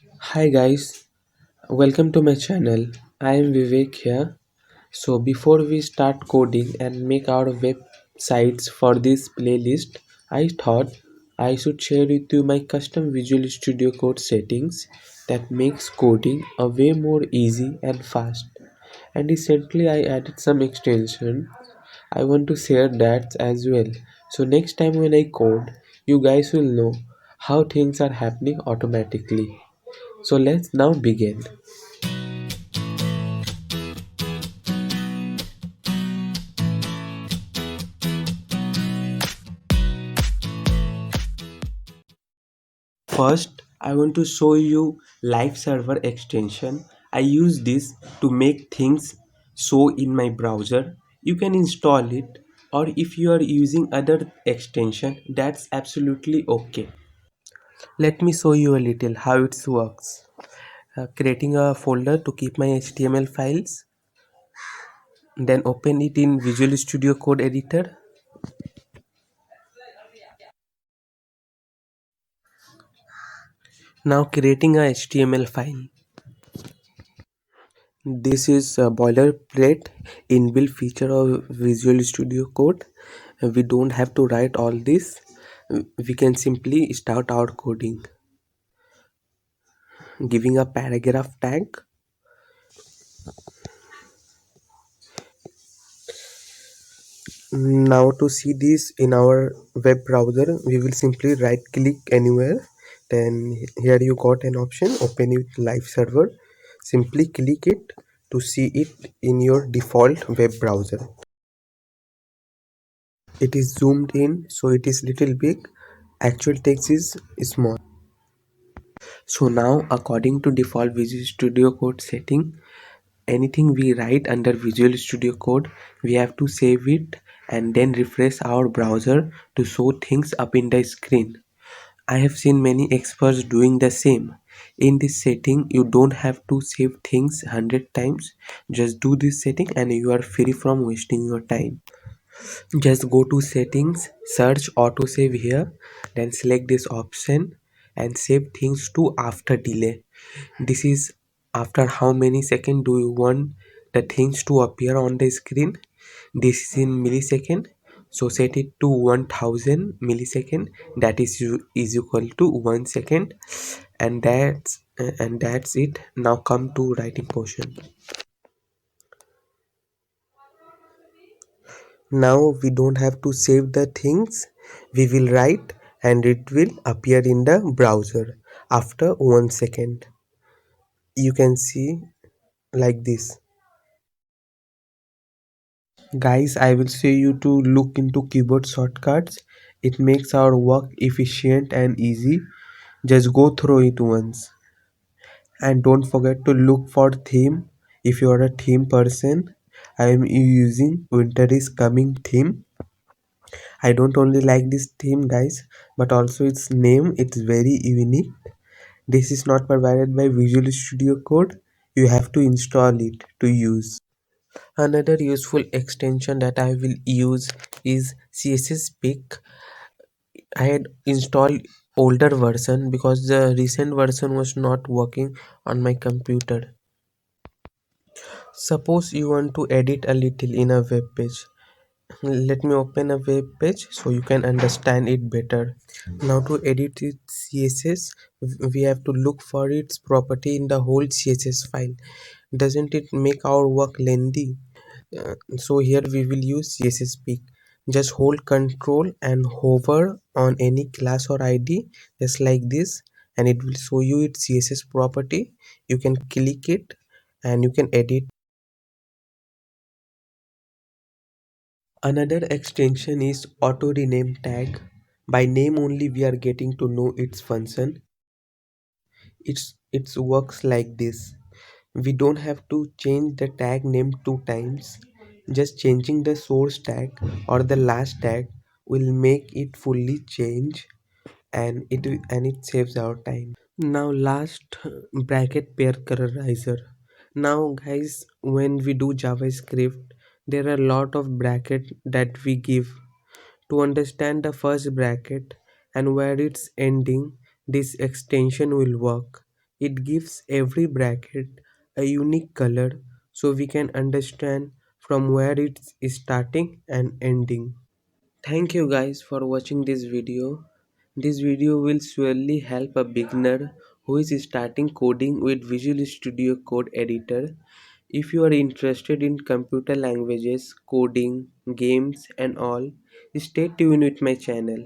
Hi guys, welcome to my channel. I am Vivek here. So before we start coding and make our websites for this playlist, I thought I should share with you my custom Visual Studio Code settings that makes coding a way more easy and fast. And recently I added some extension. I want to share that as well. So next time when I code, you guys will know how things are happening automatically. So let's now begin. First, I want to show you live server extension. I use this to make things show in my browser. You can install it, or if you are using other extension, that's absolutely okay. Let me show you a little how it works. Creating a folder to keep my HTML files, then open it in Visual Studio Code Editor. Now creating a HTML file. This is a boilerplate inbuilt feature of Visual Studio Code. We don't have to write all this. We can simply start our coding. Giving a paragraph tag. Now to see this in our web browser, we will simply right click anywhere. Then here you got an option, open it live server. Simply click it to see it in your default web browser. It is zoomed in, so it is little big. Actual text is small. So now according to default Visual Studio Code setting, anything we write under Visual Studio Code, we have to save it and then refresh our browser to show things up in the screen. I have seen many experts doing the same. In this setting, you don't have to save things 100 times. Just do this setting and you are free from wasting your time. Just go to settings, search autosave here, then select this option and save things to after delay. This is after how many seconds do you want the things to appear on the screen. This is in millisecond, so set it to 1000 millisecond, that is equal to 1 second. And that's it. Now come to writing portion. Now we don't have to save the things. We will write and it will appear in the browser after 1 second. You can see like this. Guys, I will say you to look into keyboard shortcuts. It makes our work efficient and easy. Just go through it once. And don't forget to look for theme if you are a theme person. I am using winter is coming theme. I don't only like this theme guys, but also its name, it's very unique. This is not provided by Visual Studio Code. You have to install it to use. Another useful extension that I will use is CSS Peek. I had installed older version because the recent version was not working on my computer. Suppose you want to edit a little in a web page. Let me open a web page so you can understand it better. Now to edit its CSS, we have to look for its property in the whole CSS file. Doesn't it make our work lengthy? So here we will use CSS Peek. Just hold Control and hover on any class or ID just like this, and it will show you its CSS property. You can click it and you can edit. Another extension is auto rename tag. By name only we are getting to know its function. It works like this. We don't have to change the tag name 2 times. Just changing the source tag or the last tag will make it fully change, and it saves our time. Now last, bracket pair colorizer. Now guys, when we do JavaScript, there are a lot of bracket that we give. To understand the first bracket and where it's ending, this extension will work. It gives every bracket a unique color so we can understand from where it's starting and ending. Thank you guys for watching this video. This video will surely help a beginner who is starting coding with Visual Studio Code Editor. If you are interested in computer languages, coding, games and all, stay tuned with my channel.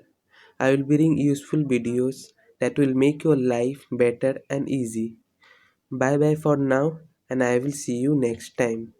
I will bring useful videos that will make your life better and easy. Bye bye for now, and I will see you next time.